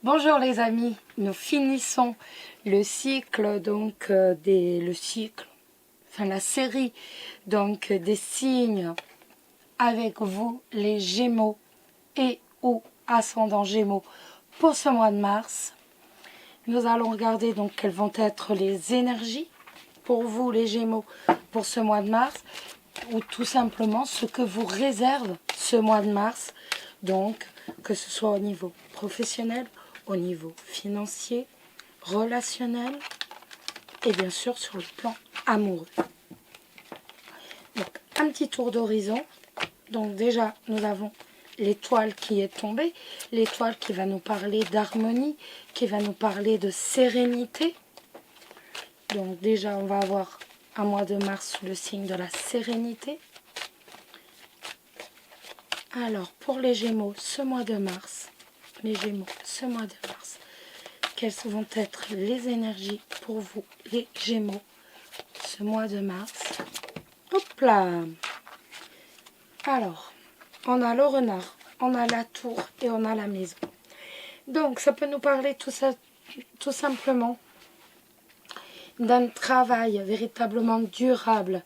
Bonjour les amis, nous finissons le cycle la série des signes avec vous les Gémeaux et ou ascendant Gémeaux pour ce mois de mars. Nous allons regarder donc quelles vont être les énergies pour vous les Gémeaux pour ce mois de mars ou tout simplement ce que vous réserve ce mois de mars, donc que ce soit au niveau professionnel, au niveau financier, relationnel et bien sûr sur le plan amoureux. Donc un petit tour d'horizon. Donc déjà nous avons l'étoile qui est tombée, l'étoile qui va nous parler d'harmonie, qui va nous parler de sérénité. Donc déjà on va avoir un mois de mars sous le signe de la sérénité. Alors pour les Gémeaux, ce mois de mars, quelles vont être les énergies pour vous les Gémeaux ce mois de mars? Hop là! Alors, on a le renard, on a la tour et on a la maison. Donc ça peut nous parler tout simplement d'un travail véritablement durable,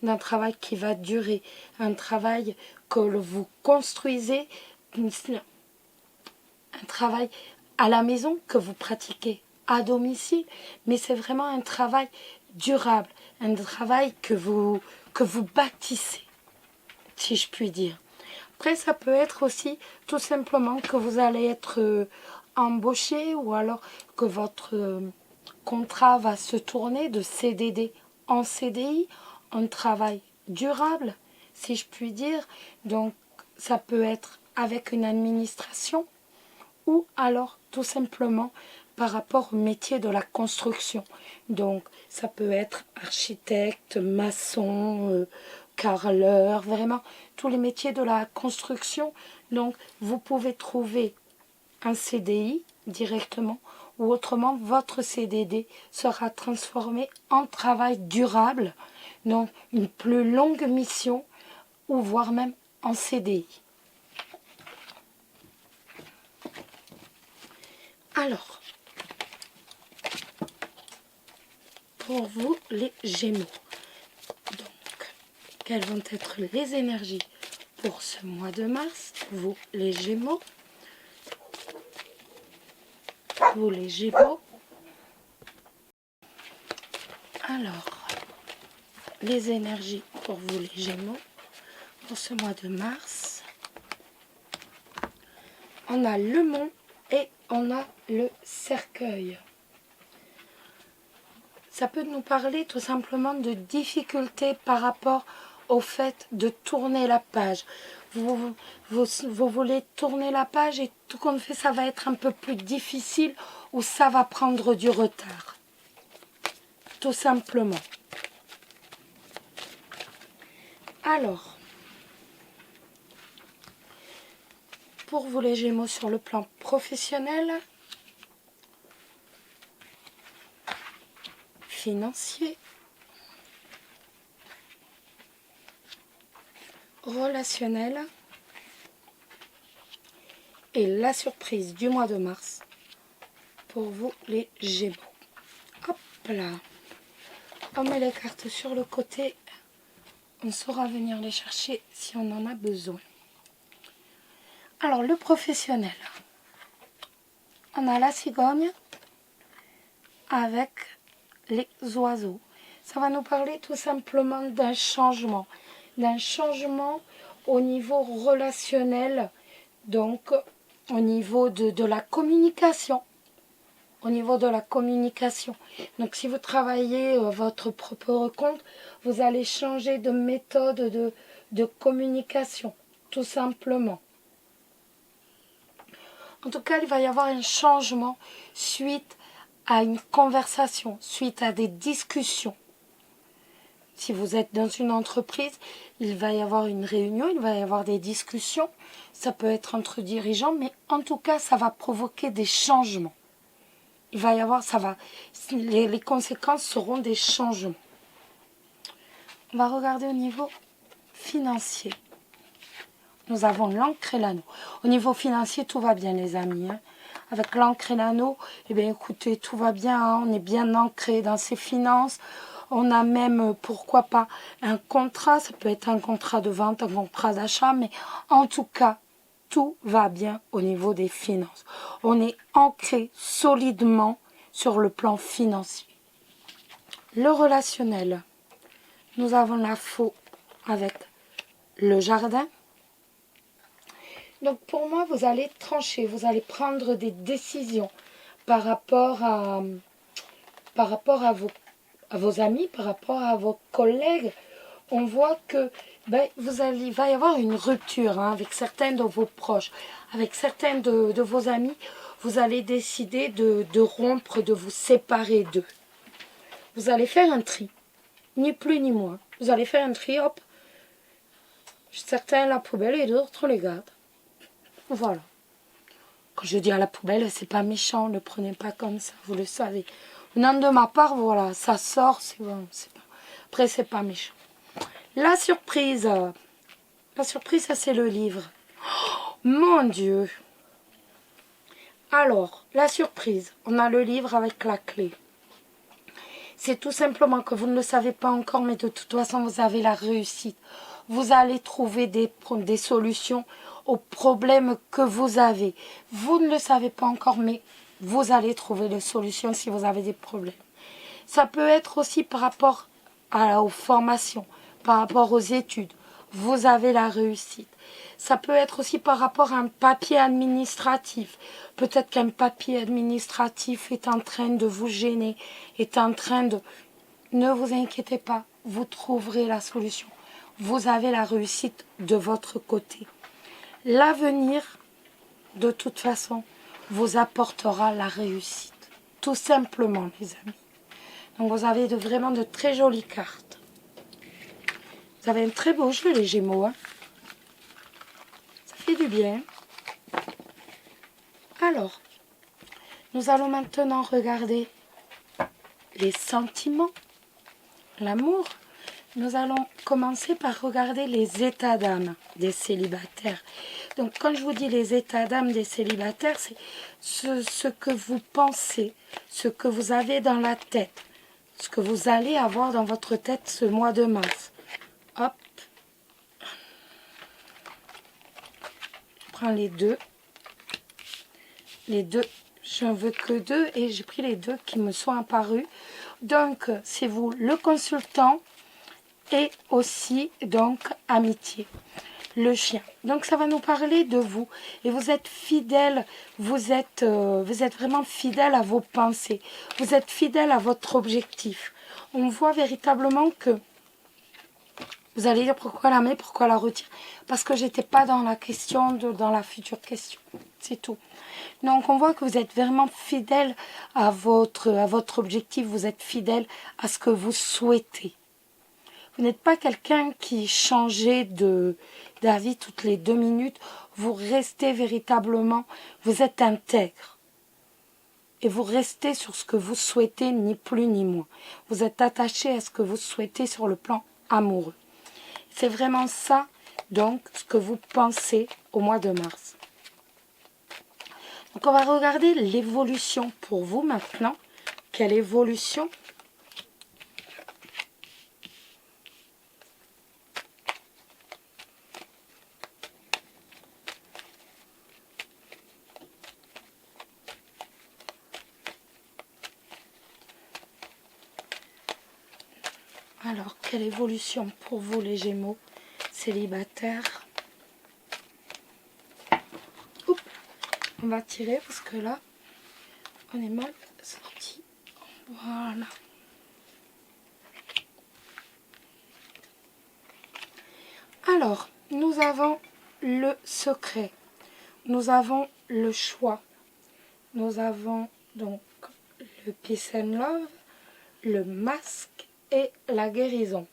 d'un travail qui va durer, un travail que vous construisez, un travail à la maison que vous pratiquez à domicile, mais c'est vraiment un travail durable, un travail que vous bâtissez, si je puis dire. Après, ça peut être aussi tout simplement que vous allez être embauché ou alors que votre contrat va se tourner de CDD en CDI, un travail durable, si je puis dire. Donc, ça peut être avec une administration ou alors tout simplement par rapport au métier de la construction. Donc, ça peut être architecte, maçon, carreleur, vraiment tous les métiers de la construction. Donc, vous pouvez trouver un CDI directement ou autrement, votre CDD sera transformé en travail durable, donc une plus longue mission ou voire même en CDI. Alors, pour vous les Gémeaux, donc, quelles vont être les énergies pour ce mois de mars, vous les Gémeaux? Vous les Gémeaux. Alors, les énergies pour vous les Gémeaux pour ce mois de mars. On a le mont et on a le cercueil. Ça peut nous parler tout simplement de difficultés par rapport au fait de tourner la page. Vous voulez tourner la page et tout compte fait, ça va être un peu plus difficile ou ça va prendre du retard. Tout simplement. Alors, pour vous les Gémeaux sur le plan professionnel, financier, relationnel et la surprise du mois de mars pour vous les Gémeaux. Hop là, on met les cartes sur le côté, on saura venir les chercher si on en a besoin. Alors le professionnel, on a la cigogne avec les oiseaux. Ça va nous parler tout simplement d'un changement au niveau relationnel, donc au niveau de la communication. Donc si vous travaillez votre propre compte, vous allez changer de méthode de communication, tout simplement. En tout cas, il va y avoir un changement suite à une conversation, suite à des discussions. Si vous êtes dans une entreprise, il va y avoir une réunion, il va y avoir des discussions. Ça peut être entre dirigeants, mais en tout cas, ça va provoquer des changements. Il va y avoir, les conséquences seront des changements. On va regarder au niveau financier. Nous avons l'encre et l'anneau. Au niveau financier, tout va bien, les amis. avec l'ancré nano, eh bien écoutez, tout va bien, hein, on est bien ancré dans ses finances. On a même, pourquoi pas, un contrat, ça peut être un contrat de vente, un contrat d'achat, mais en tout cas, tout va bien au niveau des finances. On est ancré solidement sur le plan financier. Le relationnel, nous avons la faux avec le jardin. Donc pour moi, vous allez trancher, vous allez prendre des décisions par rapport à vos amis, par rapport à vos collègues. On voit que il va y avoir une rupture hein, avec certains de vos proches, avec certains de vos amis. Vous allez décider de rompre, de vous séparer d'eux. Vous allez faire un tri, ni plus ni moins. Vous allez faire un tri, hop. Certains à la poubelle et d'autres les gardent. Voilà. Quand je dis à la poubelle, c'est pas méchant, ne prenez pas comme ça, vous le savez. Non, de ma part, voilà, ça sort, c'est bon. Après, c'est pas méchant. La surprise, ça c'est le livre. Oh, mon Dieu. Alors, la surprise, on a le livre avec la clé. C'est tout simplement que vous ne le savez pas encore, mais de toute façon, vous avez la réussite. Vous allez trouver des solutions aux problèmes que vous avez. Vous ne le savez pas encore, mais vous allez trouver des solutions si vous avez des problèmes. Ça peut être aussi par rapport aux formations, par rapport aux études. Vous avez la réussite. Ça peut être aussi par rapport à un papier administratif. Peut-être qu'un papier administratif est en train de vous gêner, est en train de... Ne vous inquiétez pas, vous trouverez la solution. Vous avez la réussite de votre côté. L'avenir, de toute façon, vous apportera la réussite. Tout simplement, les amis. Donc, vous avez vraiment de très jolies cartes. Vous avez un très beau jeu, les Gémeaux. Hein. Ça fait du bien. Alors, nous allons maintenant regarder les sentiments, l'amour. Nous allons commencer par regarder les états d'âme des célibataires. Donc, quand je vous dis les états d'âme des célibataires, c'est ce que vous pensez, ce que vous avez dans la tête, ce que vous allez avoir dans votre tête ce mois de mars. Hop. Je prends les deux. Les deux, je n'en veux que deux et j'ai pris les deux qui me sont apparus. Donc, c'est vous le consultant et aussi, donc, amitié, le chien. Donc, ça va nous parler de vous. Et vous êtes fidèle, vous êtes vraiment fidèle à vos pensées. Vous êtes fidèle à votre objectif. On voit véritablement que vous allez dire pourquoi la met, pourquoi la retire. Parce que j'étais pas dans la question, dans la future question. C'est tout. Donc on voit que vous êtes vraiment fidèle à votre objectif. Vous êtes fidèle à ce que vous souhaitez. Vous n'êtes pas quelqu'un qui changeait d'avis toutes les 2 minutes. Vous restez véritablement, vous êtes intègre. Et vous restez sur ce que vous souhaitez, ni plus ni moins. Vous êtes attaché à ce que vous souhaitez sur le plan amoureux. C'est vraiment ça, donc, ce que vous pensez au mois de mars. Donc, on va regarder l'évolution pour vous maintenant. Quelle évolution ? Alors, quelle évolution pour vous les Gémeaux célibataires? Oups, on va tirer parce que là, on est mal sorti. Voilà. Alors, nous avons le secret. Nous avons le choix. Nous avons donc le peace and love, le masque et la guérison.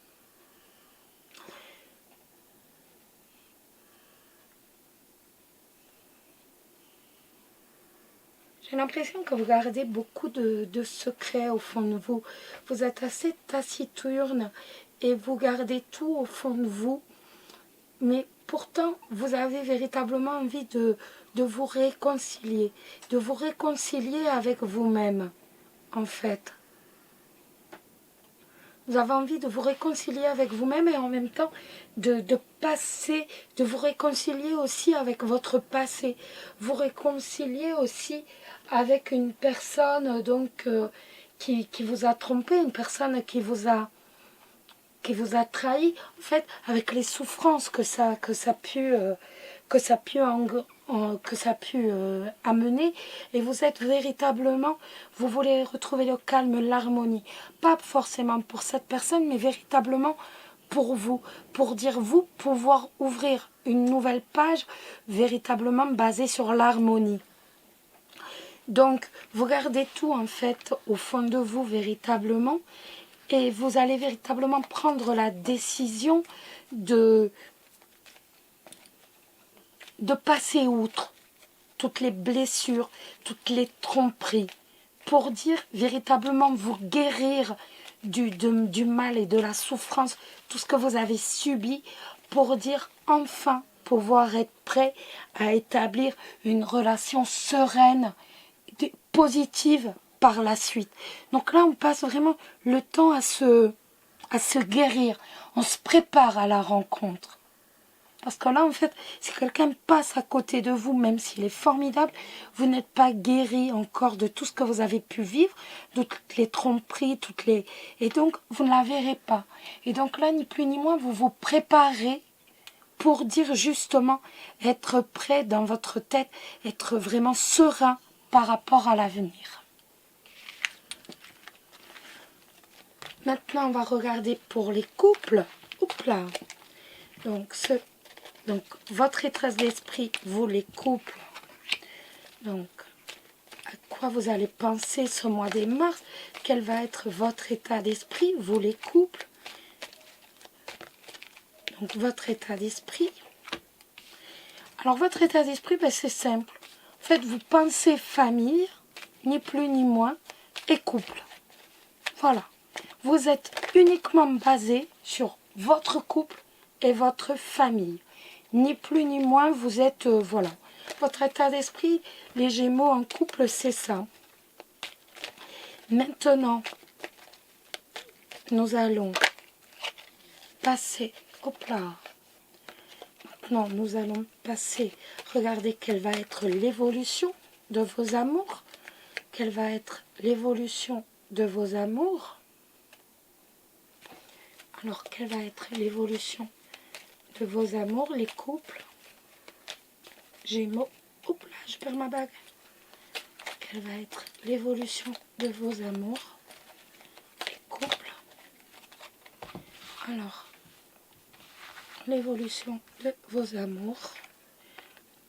J'ai l'impression que vous gardez beaucoup de secrets au fond de vous. Vous êtes assez taciturne et vous gardez tout au fond de vous. Mais pourtant, vous avez véritablement envie de de vous réconcilier avec vous-même, en fait. Vous avez envie de vous réconcilier avec vous-même et en même temps de vous réconcilier aussi avec votre passé. Vous réconcilier aussi avec une personne donc qui vous a trompé, une personne qui vous a trahi, en fait, avec les souffrances que ça a pu amener, et vous êtes véritablement, vous voulez retrouver le calme, l'harmonie, pas forcément pour cette personne, mais véritablement pour vous, pour dire vous pouvoir ouvrir une nouvelle page véritablement basée sur l'harmonie. Donc, vous gardez tout en fait au fond de vous véritablement, et vous allez véritablement prendre la décision de passer outre toutes les blessures, toutes les tromperies, pour dire véritablement vous guérir du mal et de la souffrance, tout ce que vous avez subi, pour dire enfin pouvoir être prêt à établir une relation sereine, positive par la suite. Donc là, on passe vraiment le temps à se guérir. On se prépare à la rencontre. Parce que là, en fait, si quelqu'un passe à côté de vous, même s'il est formidable, vous n'êtes pas guéri encore de tout ce que vous avez pu vivre, de toutes les tromperies, et donc, vous ne la verrez pas. Et donc là, ni plus ni moins, vous vous préparez pour dire justement, être prêt dans votre tête, être vraiment serein par rapport à l'avenir. Maintenant, on va regarder pour les couples. Oups là. Donc, votre état d'esprit, vous les couples. Donc, à quoi vous allez penser ce mois de mars? Quel va être votre état d'esprit, vous les couples? Donc, votre état d'esprit. Alors, votre état d'esprit, c'est simple. En fait, vous pensez famille, ni plus ni moins, et couple. Voilà. Vous êtes uniquement basé sur votre couple et votre famille. Ni plus ni moins, vous êtes, voilà. Votre état d'esprit, les Gémeaux en couple, c'est ça. Maintenant, nous allons passer, hop là. Maintenant, nous allons passer, regardez quelle va être l'évolution de vos amours. Quelle va être l'évolution de vos amours? Alors, quelle va être l'évolution de vos amours, les couples? Gémeaux. Oups là, je perds ma bague. Quelle va être l'évolution de vos amours, les couples? Alors, l'évolution de vos amours,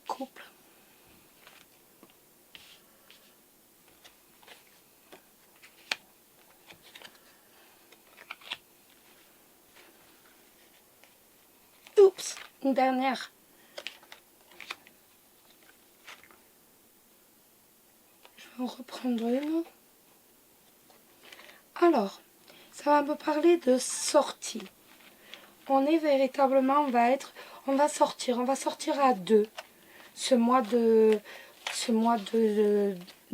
couple. Oups, une dernière. Je vais en reprendre une. Alors, ça va me parler de sortie. On est véritablement, on va sortir à deux. Ce mois de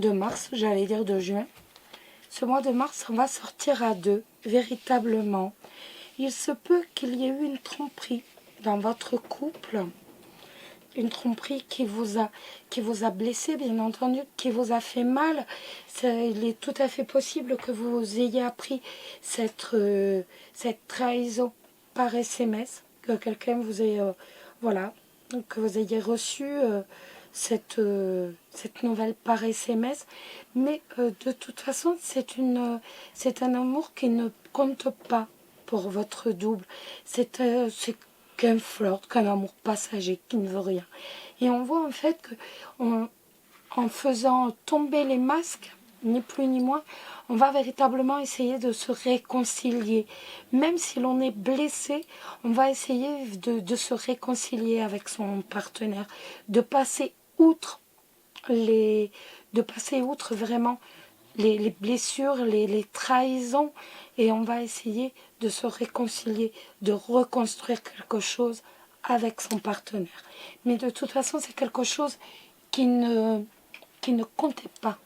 mars, j'allais dire de juin. Ce mois de mars, on va sortir à deux, véritablement. Il se peut qu'il y ait eu une tromperie dans votre couple, une tromperie qui vous a blessé, bien entendu, qui vous a fait mal. Il est tout à fait possible que vous ayez appris cette trahison par SMS, que quelqu'un vous ait, voilà, que vous ayez reçu cette nouvelle par SMS. Mais de toute façon, c'est un amour qui ne compte pas pour votre double. C'est qu'un flirt, qu'un amour passager qui ne veut rien. Et on voit en fait que en faisant tomber les masques, ni plus ni moins, on va véritablement essayer de se réconcilier. Même si l'on est blessé, on va essayer de se réconcilier avec son partenaire, de passer outre vraiment les blessures, les trahisons, et on va essayer de se réconcilier, de reconstruire quelque chose avec son partenaire. Mais de toute façon, c'est quelque chose qui ne comptait pas.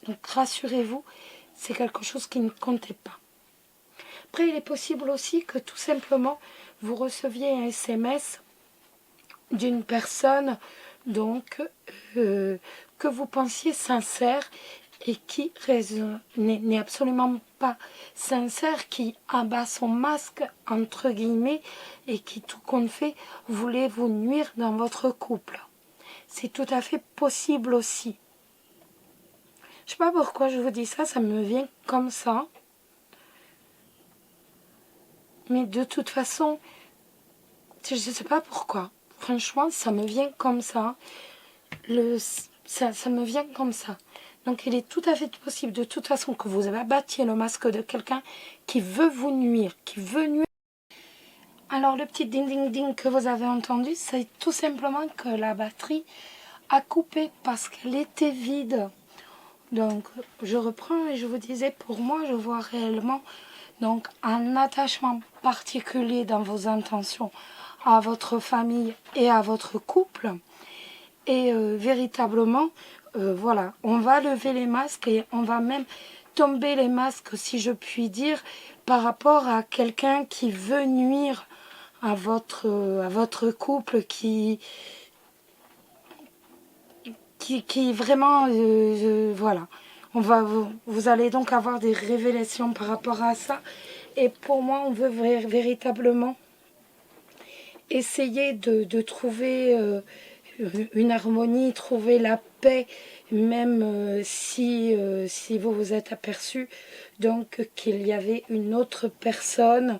Donc rassurez-vous, c'est quelque chose qui ne comptait pas. Après, il est possible aussi que tout simplement, vous receviez un SMS d'une personne donc que vous pensiez sincère et qui n'est absolument pas sincère, qui abat son masque entre guillemets et qui tout compte fait voulait vous nuire dans votre couple. C'est tout à fait possible aussi. Je sais pas pourquoi je vous dis ça, ça me vient comme ça. Mais de toute façon, je ne sais pas pourquoi. Franchement, ça me vient comme ça. Ça me vient comme ça. Donc il est tout à fait possible de toute façon que vous abattiez le masque de quelqu'un qui veut vous nuire, qui veut nuire. Alors le petit ding ding ding que vous avez entendu, c'est tout simplement que la batterie a coupé parce qu'elle était vide. Donc je reprends et je vous disais, pour moi je vois réellement donc un attachement particulier dans vos intentions à votre famille et à votre couple. Et véritablement, voilà, on va lever les masques et on va même tomber les masques, si je puis dire, par rapport à quelqu'un qui veut nuire à votre couple, qui vraiment, voilà. Vous allez donc avoir des révélations par rapport à ça. Et pour moi, on veut véritablement essayer de trouver une harmonie, trouver la paix, même si vous vous êtes aperçu donc qu'il y avait une autre personne,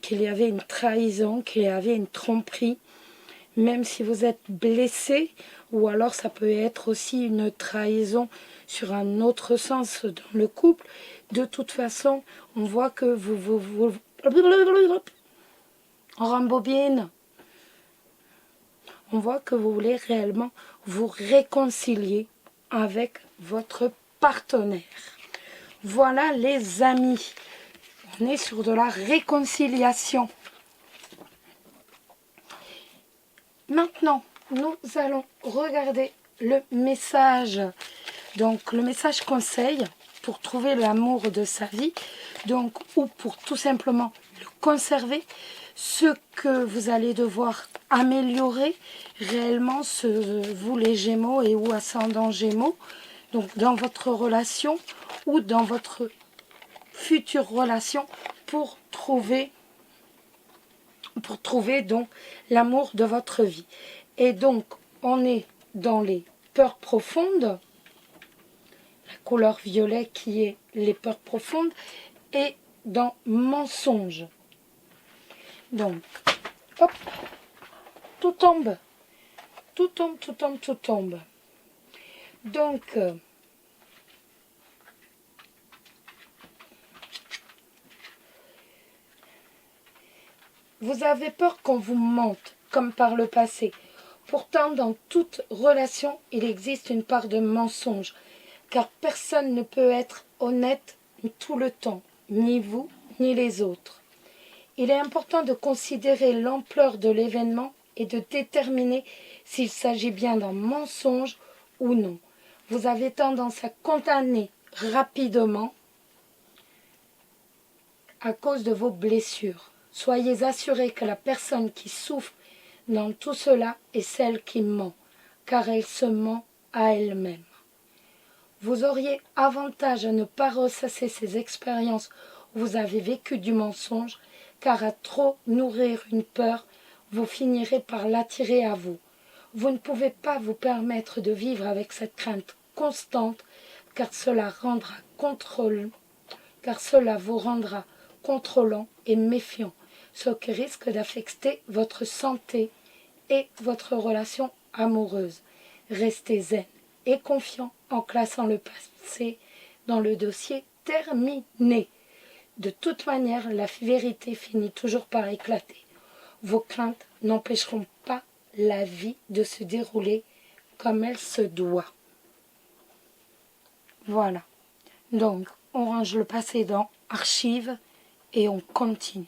qu'il y avait une trahison, qu'il y avait une tromperie, même si vous êtes blessé, ou alors ça peut être aussi une trahison sur un autre sens dans le couple. De toute façon, on voit que vous on rembobine. On voit que vous voulez réellement vous réconcilier avec votre partenaire. Voilà les amis, on est sur de la réconciliation. Maintenant, nous allons regarder le message. Donc le message conseil pour trouver l'amour de sa vie, donc ou pour tout simplement le conserver. Ce que vous allez devoir améliorer réellement, vous les Gémeaux et ou ascendant Gémeaux, donc dans votre relation ou dans votre future relation pour trouver donc l'amour de votre vie. Et donc on est dans les peurs profondes, la couleur violet qui est les peurs profondes, et dans mensonge. Donc, hop, tout tombe. Tout tombe, tout tombe, tout tombe. Donc, vous avez peur qu'on vous mente, comme par le passé. Pourtant, dans toute relation, il existe une part de mensonge, car personne ne peut être honnête tout le temps, ni vous, ni les autres. Il est important de considérer l'ampleur de l'événement et de déterminer s'il s'agit bien d'un mensonge ou non. Vous avez tendance à condamner rapidement à cause de vos blessures. Soyez assurés que la personne qui souffre dans tout cela est celle qui ment, car elle se ment à elle-même. Vous auriez avantage à ne pas ressasser ces expériences où vous avez vécu du mensonge, car à trop nourrir une peur, vous finirez par l'attirer à vous. Vous ne pouvez pas vous permettre de vivre avec cette crainte constante, car cela vous rendra contrôlant et méfiant, ce qui risque d'affecter votre santé et votre relation amoureuse. Restez zen et confiant en classant le passé dans le dossier terminé. De toute manière, la vérité finit toujours par éclater. Vos craintes n'empêcheront pas la vie de se dérouler comme elle se doit. Voilà. Donc, on range le passé dans archives et on continue.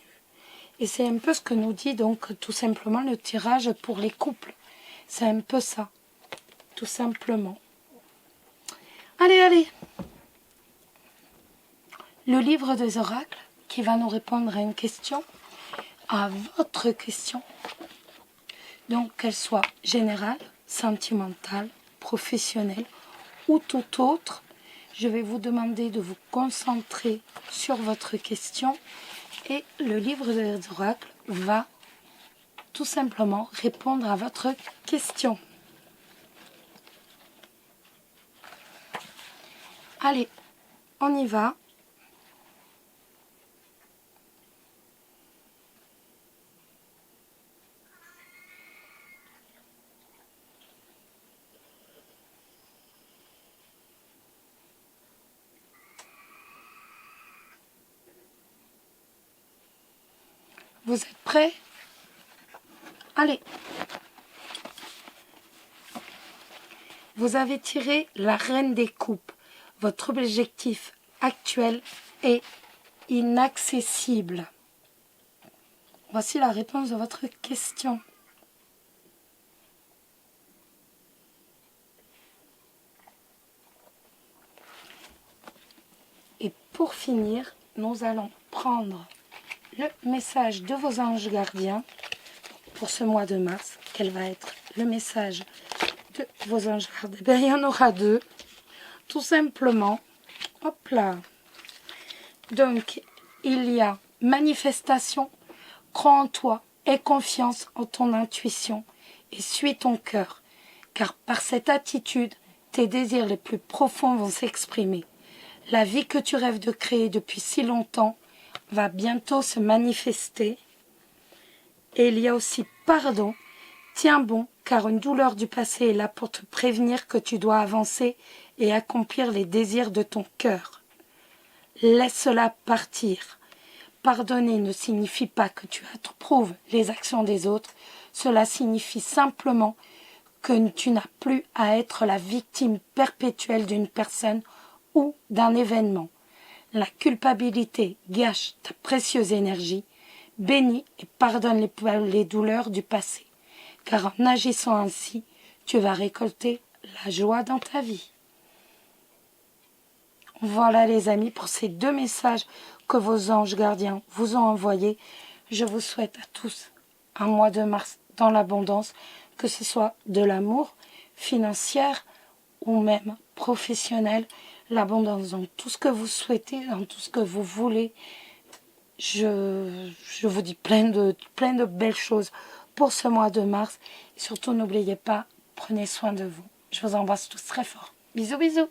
Et c'est un peu ce que nous dit donc tout simplement le tirage pour les couples. C'est un peu ça. tout simplement. Allez, allez. Le livre des oracles qui va nous répondre à une question, à votre question. Donc qu'elle soit générale, sentimentale, professionnelle ou tout autre, je vais vous demander de vous concentrer sur votre question et le livre des oracles va tout simplement répondre à votre question. Allez, on y va. Vous êtes prêts? Allez. Vous avez tiré la reine des coupes. Votre objectif actuel est inaccessible. Voici la réponse de votre question. Et pour finir, nous allons prendre le message de vos anges gardiens pour ce mois de mars. Quel va être le message de vos anges gardiens? Ben, il y en aura deux, tout simplement. Hop là. Donc, il y a manifestation, crois en toi, aie confiance en ton intuition et suis ton cœur, car par cette attitude, tes désirs les plus profonds vont s'exprimer. La vie que tu rêves de créer depuis si longtemps va bientôt se manifester. Et il y a aussi pardon, tiens bon, car une douleur du passé est là pour te prévenir que tu dois avancer et accomplir les désirs de ton cœur. Laisse-la partir. Pardonner ne signifie pas que tu approuves les actions des autres, cela signifie simplement que tu n'as plus à être la victime perpétuelle d'une personne ou d'un événement. La culpabilité gâche ta précieuse énergie. Bénis et pardonne les douleurs du passé, car en agissant ainsi, tu vas récolter la joie dans ta vie. Voilà les amis, pour ces deux messages que vos anges gardiens vous ont envoyés. Je vous souhaite à tous un mois de mars dans l'abondance, que ce soit de l'amour, financière ou même professionnel, l'abondance dans tout ce que vous souhaitez, dans tout ce que vous voulez. Je vous dis plein de belles choses pour ce mois de mars. Et surtout, n'oubliez pas, prenez soin de vous. Je vous embrasse tous très fort. Bisous, bisous.